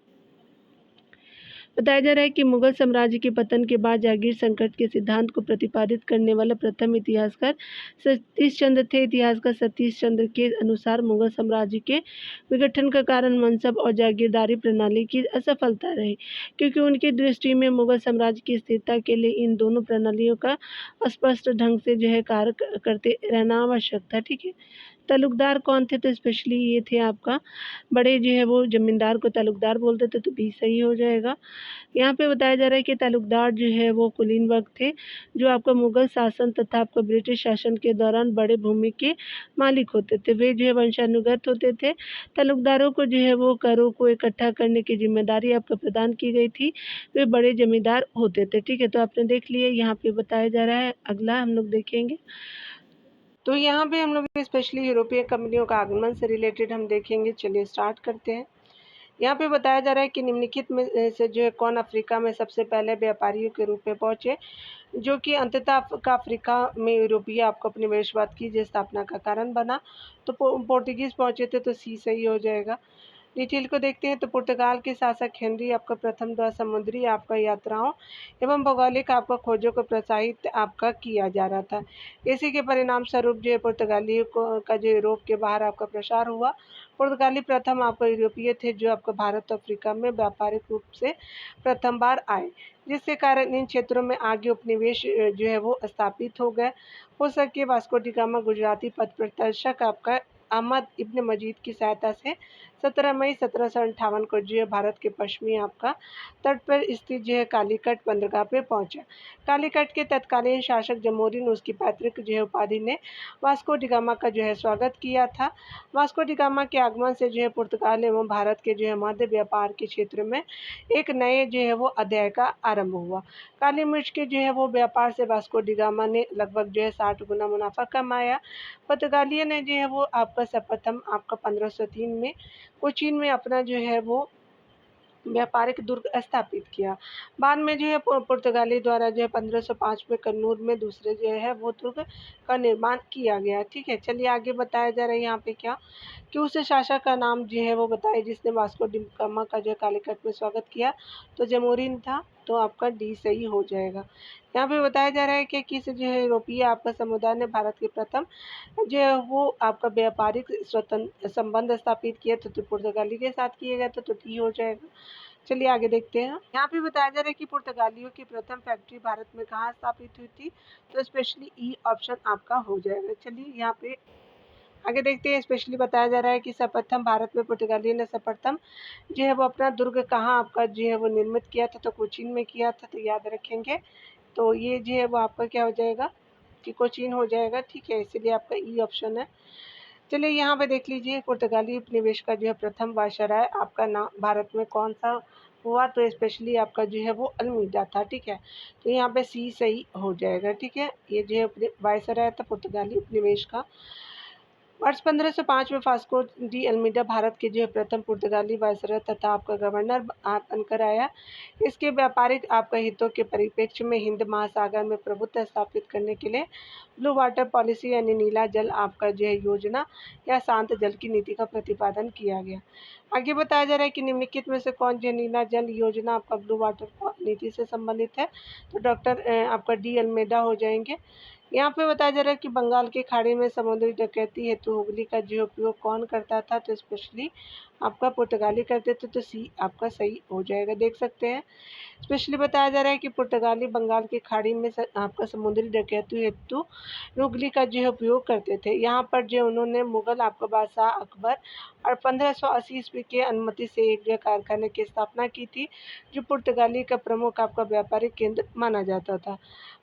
बताया जा रहा है कि मुगल साम्राज्य के पतन के बाद जागीर संकट के सिद्धांत को प्रतिपादित करने वाला प्रथम इतिहासकार सतीश चंद्र थे। इतिहासकार सतीश चंद्र के अनुसार मुगल साम्राज्य के विघटन का कारण मनसब और जागीरदारी प्रणाली की असफलता रही, क्योंकि उनकी दृष्टि में मुगल साम्राज्य की स्थिरता के लिए इन दोनों प्रणालियों का स्पष्ट ढंग से जो है कार्य करते रहना आवश्यक था। ठीक है, तालुकदार कौन थे, तो स्पेशली ये थे आपका बड़े जो है वो जमींदार को तालुकदार बोलते थे, तो बी सही हो जाएगा। यहाँ पे बताया जा रहा है कि तालुकदार जो है वो कुलीन वर्ग थे, जो आपका मुगल शासन तथा आपका ब्रिटिश शासन के दौरान बड़े भूमि के मालिक होते थे। वे जो है वंशानुगत होते थे। तालुकदारों को जो है वो करों को इकट्ठा करने की जिम्मेदारी आपको प्रदान की गई थी। वे बड़े जमींदार होते थे। ठीक है, तो आपने देख लिया। यहाँ पे बताया जा रहा है, अगला हम लोग देखेंगे। तो यहाँ पे हम लोग स्पेशली यूरोपीय कंपनियों का आगमन से रिलेटेड हम देखेंगे। चलिए स्टार्ट करते हैं। यहाँ पे बताया जा रहा है कि निम्नलिखित में से जो है कौन अफ्रीका में सबसे पहले व्यापारियों के रूप में पहुंचे, जो कि अंततः अफ्रीका में यूरोपीय आपको उपनिवेशवाद की जो स्थापना का कारण बना। तो पोर्तुगीज पहुंचे थे, तो सी सही हो जाएगा। डिटेल को देखते हैं तो पुर्तगाल के शासक हेनरी आपका प्रथम द्वारा समुद्री आपका यात्राओं एवं भौगोलिक आपका खोजों को प्रोत्साहित आपका किया जा रहा था। इसी के परिणाम स्वरूप जो है पुर्तगालियों को का जो यूरोप के बाहर आपका प्रसार हुआ। पुर्तगाली प्रथम आपका यूरोपीय थे जो आपका भारत और अफ्रीका में व्यापारिक रूप से प्रथम बार आए, जिसके कारण इन क्षेत्रों में आगे उपनिवेश जो है वो स्थापित हो गए। हो सके वास्को डी गामा गुजराती पथ प्रदर्शक आपका अहमद इब्न मजीद की सहायता से 17 मई 1758 को जो है भारत के पश्चिमी आपका तट पर स्थित जो है कालीकट बंदरगाह पे पहुंचा। कालीकट के तत्कालीन शासक जमोरिन उसकी पैतृक जो है उपाधि ने वास्को डी गामा का जो है स्वागत किया था। वास्को डी गामा के आगमन से जो है पुर्तगाल एवं भारत के जो है मध्य व्यापार के क्षेत्र में एक नए जो है वो अध्याय का आरंभ हुआ। काली मिर्च के जो है वो व्यापार से वास्को डी गामा ने लगभग जो है 60 गुना मुनाफा कमाया। पुर्तगालियों ने जो है वो आपका सर्वप्रथम आपका 1503 में कोचीन में अपना जो है वो व्यापारिक दुर्ग स्थापित किया। बाद में जो है पुर्तगाली द्वारा जो है 1505 में कन्नूर में दूसरे जो है वो दुर्ग का निर्माण किया गया। ठीक है, चलिए आगे बताया जा रहा है यहाँ पे क्या कि उस शासक का नाम जो है वो बताए जिसने वास्को डी गामा का जो है कालीकट में स्वागत किया, तो जमोरिन था, तो आपका डी सही हो जाएगा। यहाँ पे बताया जा रहा है कि किस जो है यूरोपीय आपका समुदाय ने भारत के प्रथम जो है वो आपका व्यापारिक स्वतंत्र संबंध स्थापित किए, तो पुर्तगाली के साथ किए गए, तो डी हो जाएगा। चलिए आगे देखते हैं। यहाँ पे बताया जा रहा है कि पुर्तगालियों की प्रथम फैक्ट्री भारत में कहाँ स्थापित हुई थी, तो स्पेशली ई ऑप्शन आपका हो जाएगा। चलिए यहाँ पे आगे देखते हैं। स्पेशली बताया जा रहा है कि सर्वप्रथम भारत में पुर्तगाली ने सर्वप्रथम जो है वो अपना दुर्ग कहाँ आपका जो है वो निर्मित किया था, तो कोचीन में किया था, तो याद रखेंगे। तो ये जो है वो आपका क्या हो जाएगा कि कोचीन हो जाएगा। ठीक है, इसीलिए आपका ई ऑप्शन है। चलिए यहाँ पे देख लीजिए पुर्तगाली उपनिवेश का जो है प्रथम वायसराय आपका नाम भारत में कौन सा हुआ, तो स्पेशली आपका जो है वो अल्मीडा था। ठीक है, तो यहाँ पे सी सही हो जाएगा। ठीक है, ये जो है वायसराय था पुर्तगाली उपनिवेश का। वर्ष 1505 में फास्को डी अल्मीडा भारत के जो है प्रथम पुर्तगाली वायसराय तथा आपका गवर्नर बनकर आया। इसके व्यापारिक आपका हितों के परिप्रेक्ष्य में हिंद महासागर में प्रभुत्व स्थापित करने के लिए ब्लू वाटर पॉलिसी यानी नीला जल आपका जो है योजना या शांत जल की नीति का प्रतिपादन किया गया। आगे बताया जा रहा है कि निम्नलिखित में से कौन जो नीला जल योजना आपका ब्लू वाटर नीति से संबंधित है, तो डॉक्टर आपका डी अल्मेडा हो जाएंगे। यहाँ पे बताया जा रहा है कि बंगाल की खाड़ी में समुद्री डकैती हेतु हुगली का जो उपयोग कौन करता था, तो स्पेशली आपका पुर्तगाली करते थे, तो सी आपका सही हो जाएगा। देख सकते हैं स्पेशली बताया जा रहा है कि पुर्तगाली बंगाल की खाड़ी में आपका समुद्री डकैती हेतु हुगली का जो है उपयोग करते थे। यहाँ पर जो उन्होंने मुगल आपका बादशाह अकबर और 1580 ईस्वी की अनुमति से एक जो कारखाने की स्थापना की थी, जो पुर्तगाली का प्रमुख आपका व्यापारिक केंद्र माना जाता था।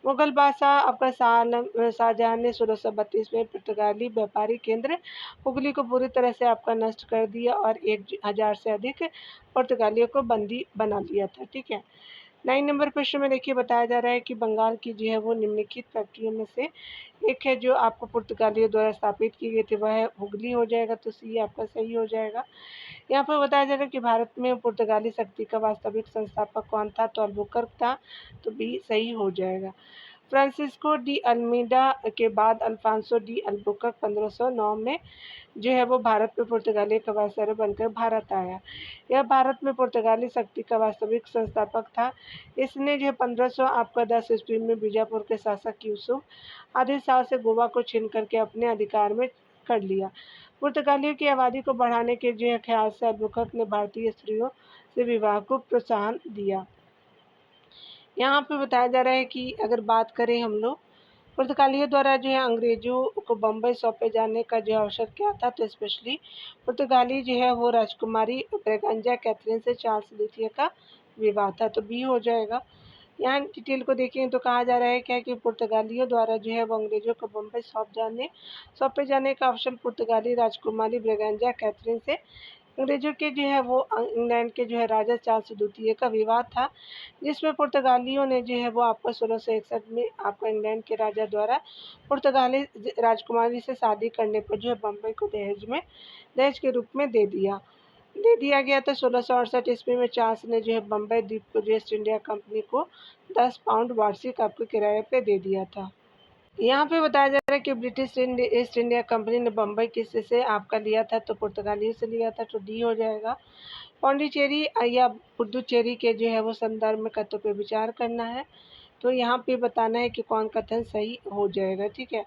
मुगल बादशाह आपका शाहजहां ने 1632 में पुर्तगाली व्यापारिक केंद्र हुगली को पूरी तरह से आपका नष्ट कर दिया और 1000 से अधिक पुर्तगालियों को बंदी बना लिया था। ठीक है, 9 नंबर क्वेश्चन में देखिए बताया जा रहा है कि बंगाल की जो है वो निम्नलिखित फैक्ट्रियों में से एक है जो आपको पुर्तगालियों द्वारा स्थापित की गई थी, वह है हुगली हो जाएगा, तो सी आपका सही हो जाएगा। यहाँ पर बताया जा रहा है कि भारत में पुर्तगाली शक्ति का वास्तविक संस्थापक कौन था, तो अल्बुकर्क था, तो बी सही हो जाएगा। फ्रांसिस्को डी अल्मीडा के बाद अल्फांसो डी अल्बुकर्क 1509 में जो है वो भारत में पुर्तगाली का वायसराय बनकर भारत आया। यह भारत में पुर्तगाली शक्ति का वास्तविक संस्थापक था। इसने जो है 1500 आपका 10 ईस्वी में बीजापुर के शासक यूसुफ आदिल शाह से गोवा को छीन करके अपने अधिकार में कर लिया। पुर्तगालियों की आबादी को बढ़ाने के जो है ख्याल से अल्बुकर्क ने भारतीय स्त्रियों से विवाह को प्रोत्साहन दिया। यहाँ पे बताया जा रहा है कि अगर बात करें हम लोग पुर्तगालियों द्वारा जो है अंग्रेजों को बम्बई सौंपे जाने का जो अवसर क्या था, तो स्पेशली पुर्तगाली जो है वो राजकुमारी ब्रेगंजा कैथरीन से चार्ल्स लुथिया का विवाह था, तो बी हो जाएगा। यहाँ डिटेल को देखें तो कहा जा रहा है क्या कि पुर्तगालियों द्वारा जो है वो अंग्रेजों को बम्बई सौंपे जाने का अवसर पुर्तगाली राजकुमारी ब्रेगंजा कैथरीन से अंग्रेजों के जो है वो इंग्लैंड के जो है राजा चार्ल्स द्वितीय का विवाह था, जिसमें पुर्तगालियों ने जो है वो आपका 1661 में आपका इंग्लैंड के राजा द्वारा पुर्तगाली राजकुमारी से शादी करने पर जो है बम्बई को दहेज के रूप में दे दिया गया था। 1668 ईस्वी में चार्ल्स ने जो है बम्बई द्वीप को जो ईस्ट इंडिया कंपनी को 10 पाउंड वार्षिक आपके किराए पे दे दिया था। यहाँ पे बताया जा रहा है कि ब्रिटिश ईस्ट इंडिया कंपनी ने बम्बई किससे आपका लिया था, तो पुर्तगालियों से लिया था, तो डी हो जाएगा। पौंडीचेरी या पुडुचेरी के जो है वो संदर्भ में कथनों पे विचार करना है, तो यहाँ पे बताना है कि कौन कथन सही हो जाएगा। ठीक है,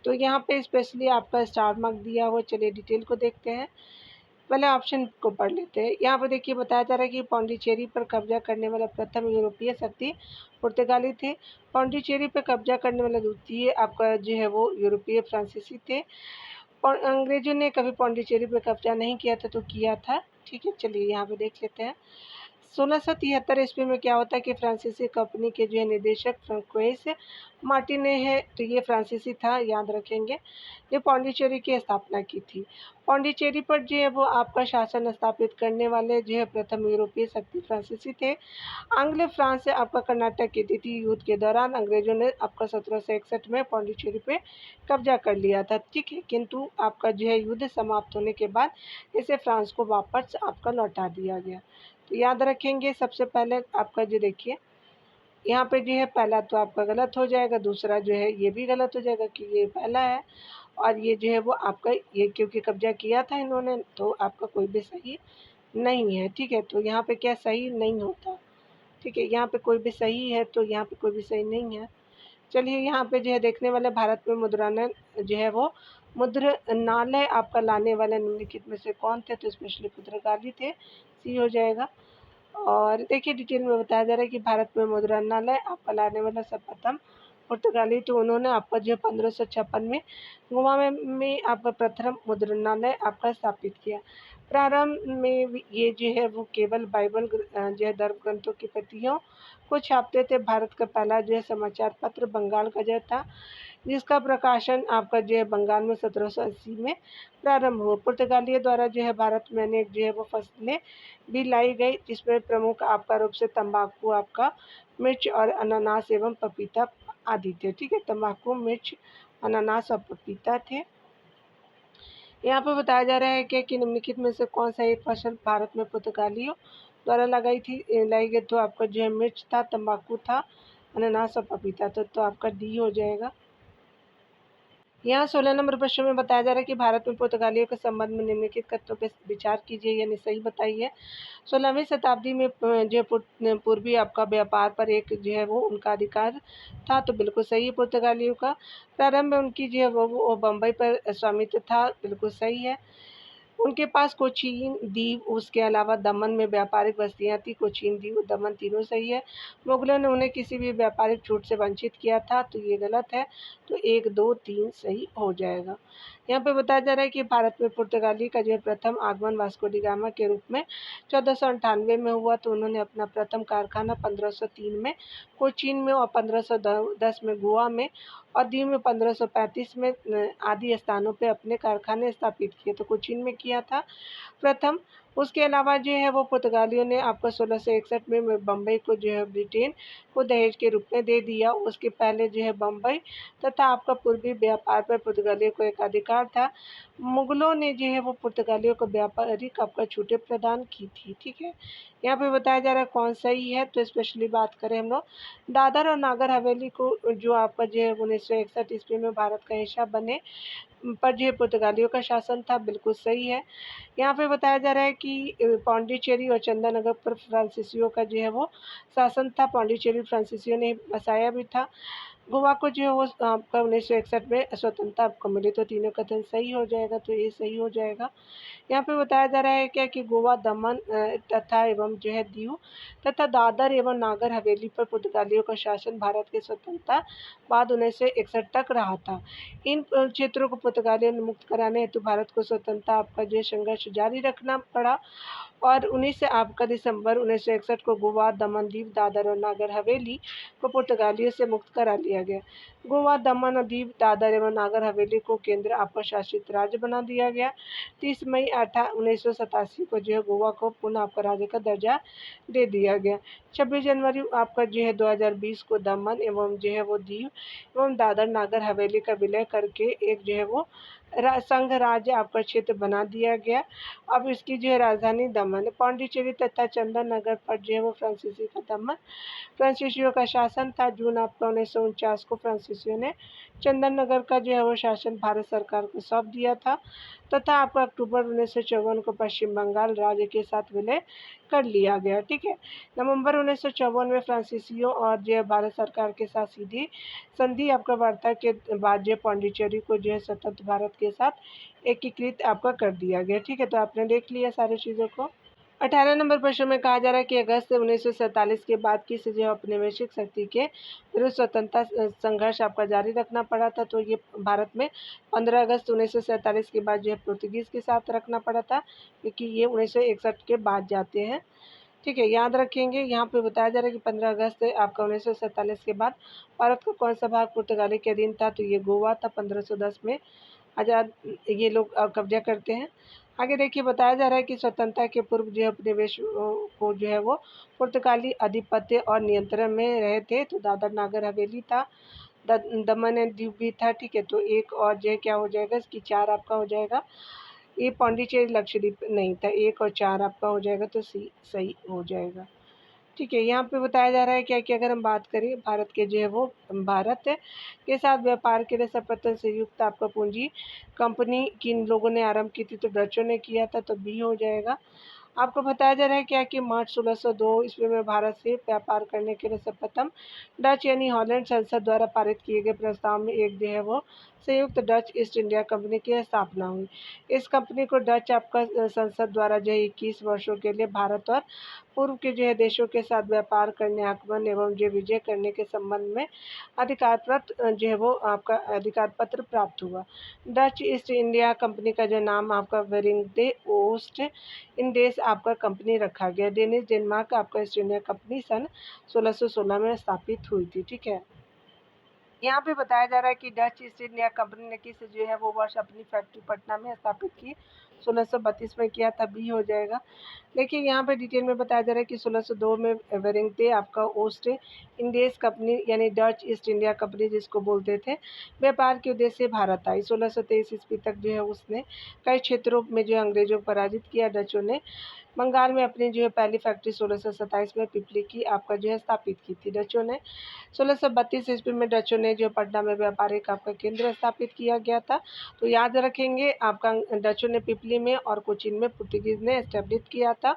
तो यहाँ पे स्पेशली आपका स्टार मार्क दिया हुआ। चलिए डिटेल को देखते हैं, पहले ऑप्शन को पढ़ लेते हैं। यहाँ पर देखिए बताया जा रहा है कि पौंडीचेरी पर कब्जा करने वाला प्रथम यूरोपीय शक्ति पुर्तगाली थे। पौंडीचेरी पर कब्जा करने वाला द्वितीय आपका जो है वो यूरोपीय फ्रांसीसी थे। और अंग्रेजों ने कभी पौंडीचेरी पर कब्जा नहीं किया था, तो किया था। ठीक है, चलिए यहाँ पे देख लेते हैं। 1673 ईस्वी में क्या होता है कि फ्रांसीसी कंपनी के जो है निदेशक फ्रांकोइस मार्टिने है, तो ये फ्रांसीसी था, याद रखेंगे। ये पौंडीचेरी की स्थापना की थी। पौंडीचेरी पर जो है वो आपका शासन स्थापित करने वाले जो है प्रथम यूरोपीय शक्ति फ्रांसीसी थे। आंग्ल फ्रांस से आपका कर्नाटक के द्वितीय युद्ध के दौरान अंग्रेजों ने आपका 1761 में पौंडीचेरी पे कब्जा कर लिया था। ठीक है, किंतु आपका जो है युद्ध समाप्त होने के बाद इसे फ्रांस को वापस आपका लौटा दिया गया। तो याद रखेंगे, सबसे पहले आपका जो देखिए यहाँ पे जो है पहला तो आपका गलत हो जाएगा, दूसरा जो है ये भी गलत हो जाएगा कि ये पहला है, और ये जो है वो आपका ये क्योंकि कब्जा किया था इन्होंने, तो आपका कोई भी सही नहीं है। ठीक है, तो यहाँ पे क्या सही नहीं होता। ठीक है, यहाँ पे कोई भी सही है, तो यहाँ पे कोई भी सही नहीं है। चलिए यहाँ पे जो है देखने वाले भारत में मुद्रालय जो है वो मुद्रणालय आपका लाने वाले निम्नलिखित में से कौन थे, तो स्पेशली पुर्तगाली थे, सी हो जाएगा। और देखिए डिटेल में बताया जा रहा है कि भारत में मुद्रणालय आपका लाने वाला सर्वप्रथम पुर्तगाली, तो उन्होंने आपका जो 1556 में गोवा में आपका प्रथम मुद्रणालय आपका स्थापित किया। प्रारंभ में ये जो है वो केवल बाइबल जो है धर्म ग्रंथों की प्रतियों को छापते थे। भारत का पहला जो है समाचार पत्र बंगाल गजर था, जिसका प्रकाशन आपका जो है बंगाल में 1780 में प्रारंभ हुआ। पुर्तगालियों द्वारा जो है भारत में अनेक जो है वो फसलें भी लाई गई, जिसमें प्रमुख आपका रूप से तंबाकू आपका मिर्च और अनानास एवं पपीता आदि थे। ठीक है, तंबाकू, मिर्च, अनानास और पपीता थे। यहाँ पर बताया जा रहा है कि निम्नलिखित में से कौन सा एक फसल भारत में पुर्तगालियों द्वारा लाई गई, तो आपका जो है मिर्च था, तंबाकू था, अनानास और पपीता था, तो आपका डी हो जाएगा। यहाँ 16 नंबर प्रश्न में बताया जा रहा है कि भारत में पुर्तगालियों के संबंध में निम्नलिखित कथनों पर विचार कीजिए, यानी सही बताइए। 16वीं शताब्दी में जो पूर्वी आपका व्यापार पर एक जो है वो उनका अधिकार था, तो बिल्कुल सही है पुर्तगालियों का। प्रारंभ में उनकी जो है वो बम्बई पर स्वामित्व था, बिल्कुल सही है। उनके पास कोचीन द्वीप, उसके अलावा दमन में व्यापारिक बस्तियां थी। कोचीन द्वीप, दमन, तीनों सही है। मुगलों ने उन्हें किसी भी व्यापारिक छूट से वंचित किया था, तो ये गलत है, तो 1, 2, 3 सही हो जाएगा। यहाँ पे बताया जा रहा है कि भारत में पुर्तगाली का जो प्रथम आगमन वास्को डी गामा के रूप में 1498 में हुआ, तो उन्होंने अपना प्रथम कारखाना 1503 में कोचीन में और 1510 में गोवा में और दीव में 1535 में आदि स्थानों पे अपने कारखाने स्थापित किए, तो कोचीन में किया था प्रथम। उसके अलावा जो है वो पुर्तगालियों ने आपको 1661 में बम्बई को जो है ब्रिटेन को दहेज के रूप में दे दिया। उसके पहले जो है बम्बई तथा आपका पूर्वी व्यापार पर पुर्तगालियों को एक अधिकार था। मुगलों ने जो है वो पुर्तगालियों को व्यापारिक आपका छूटें प्रदान की थी। ठीक है, यहाँ पे बताया जा रहा है कौन सही है, तो स्पेशली बात करें हम लोग दादर और नागर हवेली को, जो आपका जो है 1961 ईस्वी में भारत का हिस्सा बने पर जो पुर्तगालियों का शासन था, बिल्कुल सही है। यहाँ पे बताया जा रहा है कि पौंडीचेरी और चंदननगर पर फ्रांसीसियों का जो है वो शासन था। पौंडीचेरी फ्रांसीसियों ने बसाया भी था। गोवा को जो है वो आपका 1961 में स्वतंत्रता आपको मिली, तो तीनों कथन सही हो जाएगा, तो ये सही हो जाएगा। यहाँ पे बताया जा रहा है क्या कि गोवा, दमन तथा एवं जो है दीव तथा दादर एवं नागर हवेली पर पुर्तगालियों का शासन भारत के स्वतंत्रता बाद 1961 तक रहा था। इन क्षेत्रों को पुर्तगालियों ने मुक्त कराने हेतु भारत को स्वतंत्रता आपका जो संघर्ष जारी रखना पड़ा, और 19 आपका दिसंबर 1961 को गोवा, दमन, दीव, दादर और नागर हवेली को पुर्तगालियों से मुक्त करा लिया गया। गोवा, दमन और दीव, दादर एवं नागर हवेली को केंद्र आपका शासित राज्य बना दिया गया। 30 मई 1987 को जो है गोवा को पुनः आपका राज्य का दर्जा दे दिया गया। 26 जनवरी आपका जो है 2020 को दमन एवं जो है वो दीव एवं दादर नागर हवेली का विलय करके एक जो है वो संघ राज्य आपका क्षेत्र बना दिया गया। अब इसकी जो है राजधानी दमन है। पौंडीचेरी तथा चंदन नगर पर जो है वो फ्रांसीसी का दमन फ्रांसीसियों का शासन था। जून आपका 1950 को फ्रांसीसियों ने चंदन नगर का जो है वो शासन भारत सरकार को सौंप दिया था तथा आपका अक्टूबर 1954 को पश्चिम बंगाल राज्य के साथ विलय कर लिया गया। ठीक है, नवंबर 1954 में फ्रांसीसियों और जो है भारत सरकार के साथ सीधी संधि आपका वार्ता के बाद जो पांडिचेरी को जो है स्वतंत्र भारत के साथ एकीकृत आपका कर दिया गया। ठीक है, तो आपने देख लिया सारी चीज़ों को। 18 नंबर प्रश्न में कहा जा रहा है कि अगस्त 1947 के बाद किस जो औपनिवेशिक शक्ति के विरुद्ध स्वतंत्रता संघर्ष आपका जारी रखना पड़ा था। तो ये भारत में 15 अगस्त 1947 के बाद जो है पुर्तगीज के साथ रखना पड़ा था, क्योंकि ये 1961 के बाद जाते हैं। ठीक है, याद रखेंगे। यहाँ पे बताया जा रहा है कि 15 अगस्त आपका 1947 के बाद भारत का कौन सा भाग पुर्तगाली के अधीन था। तो ये गोवा था। 1510 में आज़ाद ये लोग कब्जा करते हैं। आगे देखिए, बताया जा रहा है कि स्वतंत्रता के पूर्व जो है उपनिवेश को जो है वो पुर्तगाली आधिपत्य और नियंत्रण में रहे थे। तो दादर नागर हवेली था, दमन एंड दीव भी था। ठीक है, तो एक और जो है क्या हो जाएगा, इसकी 4 आपका हो जाएगा। ये पौंडीचेरी लक्षद्वीप नहीं था, 1 और 4 आपका हो जाएगा, तो सी सही हो जाएगा। ठीक है, यहाँ पे बताया जा रहा है क्या कि अगर हम बात करें भारत के जो है वो भारत के साथ व्यापार के लिए सर्वप्रथम संयुक्त आपका पूंजी कंपनी किन लोगों ने आरंभ की थी। तो डचों ने किया था, तो बी हो जाएगा। आपको बताया जा रहा है क्या कि मार्च 1602 ईस्वी में भारत से व्यापार करने के लिए सर्वप्रथम डच यानी हॉलैंड संसद द्वारा पारित किए गए प्रस्ताव में एक जो है वो संयुक्त डच ईस्ट इंडिया कंपनी की स्थापना हुई। इस कंपनी को डच आपका संसद द्वारा जो है 21 वर्षों के लिए भारत और पूर्व के जो है देशों के साथ व्यापार करने, आक्रमण एवं जो विजय करने के संबंध में अधिकार पत्र जो है वो आपका अधिकार पत्र प्राप्त हुआ। डच ईस्ट इंडिया कंपनी का जो नाम आपका वेरिंगडे ओस्ट इंडेस आपका कंपनी रखा गया। डेनिश डेनमार्क आपका ईस्ट इंडिया कंपनी सन 1616 में स्थापित हुई थी। ठीक है, यहाँ पे बताया जा रहा है कि डच ईस्ट इंडिया कंपनी ने किस जो है वो वर्ष अपनी फैक्ट्री पटना में स्थापित की। 1632 में किया, तभी हो जाएगा। देखिए, यहाँ पे डिटेल में बताया जा रहा है कि 1602 में वेरिंगटे आपका ओस्ट इंडियस कंपनी यानी डच ईस्ट इंडिया कंपनी जिसको बोलते थे, व्यापार के उद्देश्य से भारत आई। 1623 ईस्वी तक जो है उसने कई क्षेत्रों में जो अंग्रेजों को पराजित किया। डचों ने बंगाल में अपनी जो है पहली फैक्ट्री 1627 में पिपली की आपका जो है स्थापित की थी। डचों ने 1632 ईस्वी में डचों ने जो पटना में व्यापारिक आपका केंद्र स्थापित किया गया था। तो याद रखेंगे, आपका डचों ने पिपली में और कोचीन में पुर्तगीज ने एस्टेब्लिश किया था।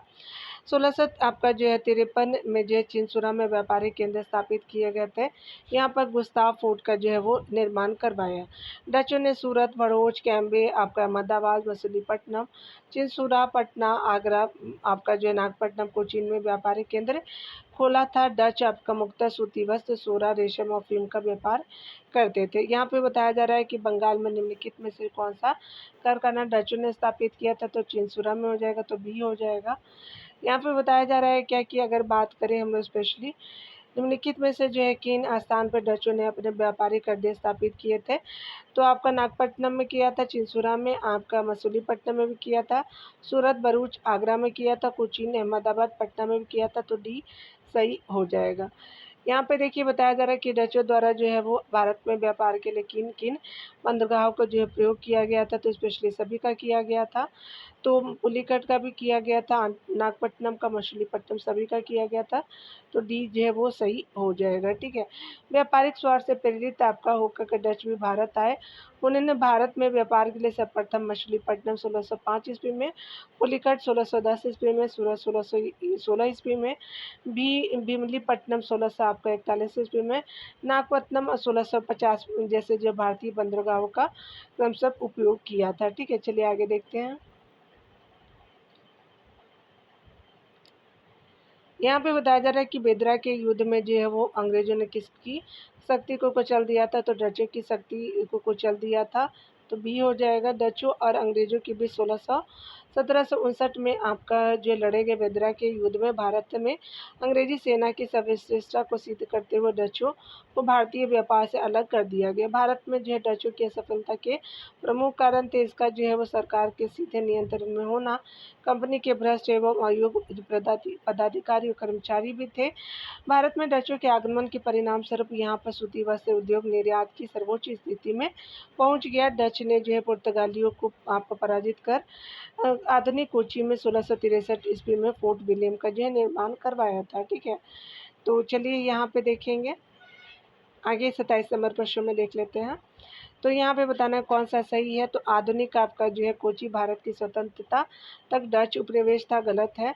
1600 आपका जो है 53 में जो है चिंसुरा में व्यापारिक केंद्र स्थापित किए गए थे। यहाँ पर गुस्ताव फोर्ट का जो है वो निर्माण करवाया। डचों ने सूरत, भरूच, कैम्बे, आपका अहमदाबाद, मछलीपट्टनम, चिंसुरा, पटना, आगरा, आपका जो है नागपट्टनम, कोचीन में व्यापारिक केंद्र खोला था। डच आपका मुख्यतः सूती वस्त्र, सोरा, रेशम और फिल्म का व्यापार करते थे। यहाँ पे बताया जा रहा है कि बंगाल में निम्नलिखित में से कौन सा कारखाना डचों ने स्थापित किया था। तो चिंसुरा में हो जाएगा, तो बी हो जाएगा। यहाँ पे बताया जा रहा है क्या कि अगर बात करें हम लोग स्पेशली निम्नलिखित में से जो है किन स्थान पर डचों ने अपने व्यापारिक अड्डे स्थापित किए थे। तो आपका नागपट्टनम में किया था, चिंसुरा में, आपका मसूलीपट्टनम में भी किया था, सूरत, भरूच, आगरा में किया था, कोचीन, अहमदाबाद, पटना में भी किया था। तो डी सही हो जाएगा। यहाँ पे देखिए, बताया जा रहा है कि डचों द्वारा जो है वो भारत में व्यापार के लिए किन किन बंदरगाहों का जो है प्रयोग किया गया था। तो स्पेशली सभी का किया गया था। तो पुलिकट का भी किया गया था, नागपट्टनम का, मछलीपट्टनम सभी का किया गया था। तो डी जो है वो सही हो जाएगा। ठीक है, व्यापारिक स्वार्थ से प्रेरित आपका होकर के डच भी भारत आए। उन्होंने भारत में व्यापार के लिए सर्वप्रथम मछलीपट्टनम 1605 ईस्वी में, पुलिकट 1610 ईस्वी में, सूरत 1616 ईस्वी में, भीमलीपट्टनम 1641 ईस्वी में, नागपट्टनम 1650 जैसे जो भारतीय बंदरगाहों का क्रमशः उपयोग किया था। ठीक है, चलिए आगे देखते हैं। यहाँ पे बताया जा रहा है कि बेदरा के युद्ध में जो है वो अंग्रेजों ने किसकी शक्ति को कुचल दिया था। तो डचों की शक्ति को कुचल दिया था। तो बी हो जाएगा। डचों और अंग्रेजों के बीच 1759 में आपका जो लड़े गए बेदरा के युद्ध में भारत में अंग्रेजी सेना की सर्वश्रेष्ठता को सिद्ध करते हुए डचों को भारतीय व्यापार से अलग कर दिया गया। भारत में जो है डचों की असफलता के प्रमुख कारण थे इसका जो है वो सरकार के सीधे नियंत्रण में होना, कंपनी के भ्रष्ट एवं अयोग्य पदाधिकारी और कर्मचारी भी थे। भारत में डचों के आगमन के परिणाम स्वरूप यहाँ पर सूती वस्त्र उद्योग निर्यात की सर्वोच्च स्थिति में पहुँच गया। डच ने जो है पुर्तगालियों को आपको पराजित कर आधुनिक कोची में 1663 ईस्वी में फोर्ट विलियम का जो है निर्माण करवाया था। ठीक है, तो चलिए यहाँ पे देखेंगे। आगे 27 नंबर प्रश्न में देख लेते हैं। तो यहाँ पे बताना है कौन सा सही है। तो आधुनिक आपका जो है कोची भारत की स्वतंत्रता तक डच उपनिवेश था, गलत है।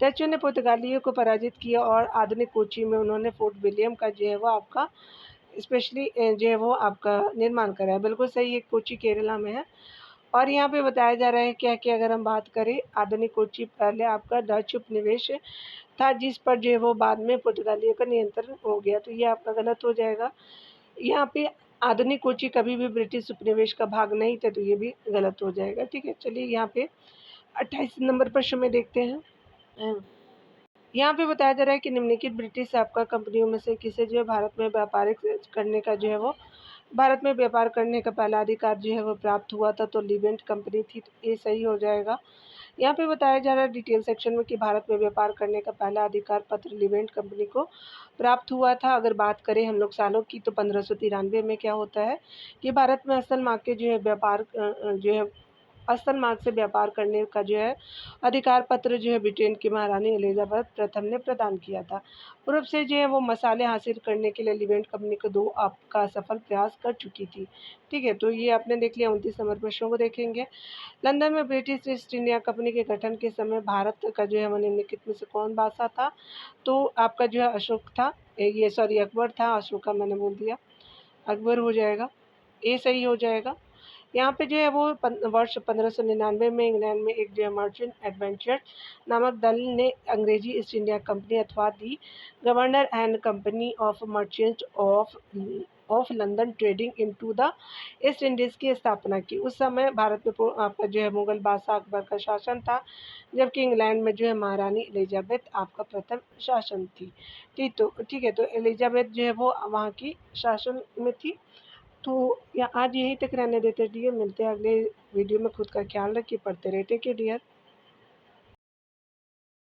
डचों ने पुर्तगालियों को पराजित किया और आधुनिक कोची में उन्होंने फोर्ट विलियम का जो है वो आपका स्पेशली जो है वो आपका निर्माण करा है, बिल्कुल सही है। कोची केरला में है। और यहाँ पे बताया जा रहा है क्या कि अगर हम बात करें आधुनिक कोची पहले आपका डच उपनिवेश था, जिस पर जो है वो बाद में पुर्तगालियों का नियंत्रण हो गया, तो ये आपका गलत हो जाएगा। यहाँ पे आधुनिक कोची कभी भी ब्रिटिश उपनिवेश का भाग नहीं थे, तो ये भी गलत हो जाएगा। ठीक है, चलिए यहाँ पे 28 नंबर प्रश्न में देखते हैं। यहाँ पे बताया जा रहा है कि निम्नलिखित ब्रिटिश आपका कंपनियों में से किसे जो है भारत में व्यापारिक करने का जो है वो भारत में व्यापार करने का पहला अधिकार जो है वो प्राप्त हुआ था, तो लिवेंट कंपनी थी, ये सही हो जाएगा। यहाँ पे बताया जा रहा है डिटेल सेक्शन में कि भारत में व्यापार करने का पहला अधिकार पत्र लिवेंट कंपनी को प्राप्त हुआ था। अगर बात करें हम लोग सालों की, तो 1593 में क्या होता है कि भारत में असल मार्ग के जो है व्यापार जो है असल मार्ग से व्यापार करने का जो है अधिकार पत्र जो है ब्रिटेन की महारानी एलिजाबेथ प्रथम ने प्रदान किया था। पूर्व से जो है वो मसाले हासिल करने के लिए लिवेंट कंपनी को 2 आपका सफल प्रयास कर चुकी थी। ठीक है, तो ये आपने देख लिया। 29 नंबर प्रश्नों को देखेंगे। लंदन में ब्रिटिश ईस्ट इंडिया कंपनी के गठन के समय भारत का जो है वो निम्नलिखित में से कौन बादशाह था? तो आपका जो है अशोक था, ये सॉरी अकबर था, अशोका मैंने बोल दिया, अकबर हो जाएगा, ये सही हो जाएगा। यहाँ पे जो है वो वर्ष 1599 में इंग्लैंड में एक जो है मर्चेंट एडवेंचर नामक दल ने अंग्रेजी ईस्ट इंडिया कंपनी अथवा the governor and company of merchant of London trading into the East Indies की स्थापना की। उस समय भारत में आपका जो है मुगल बादशाह अकबर का शासन था, जबकि इंग्लैंड में जो है महारानी एलिजाबेथ आपका प्रथम शासन थी। ठीक है, तो एलिजाबेथ जो है वो वहाँ की शासन में थी। तो या आज यहीं तक रहने देते डियर, मिलते हैं अगले वीडियो में। खुद का ख्याल रखिए, पढ़ते रहे, टेक केयर डियर।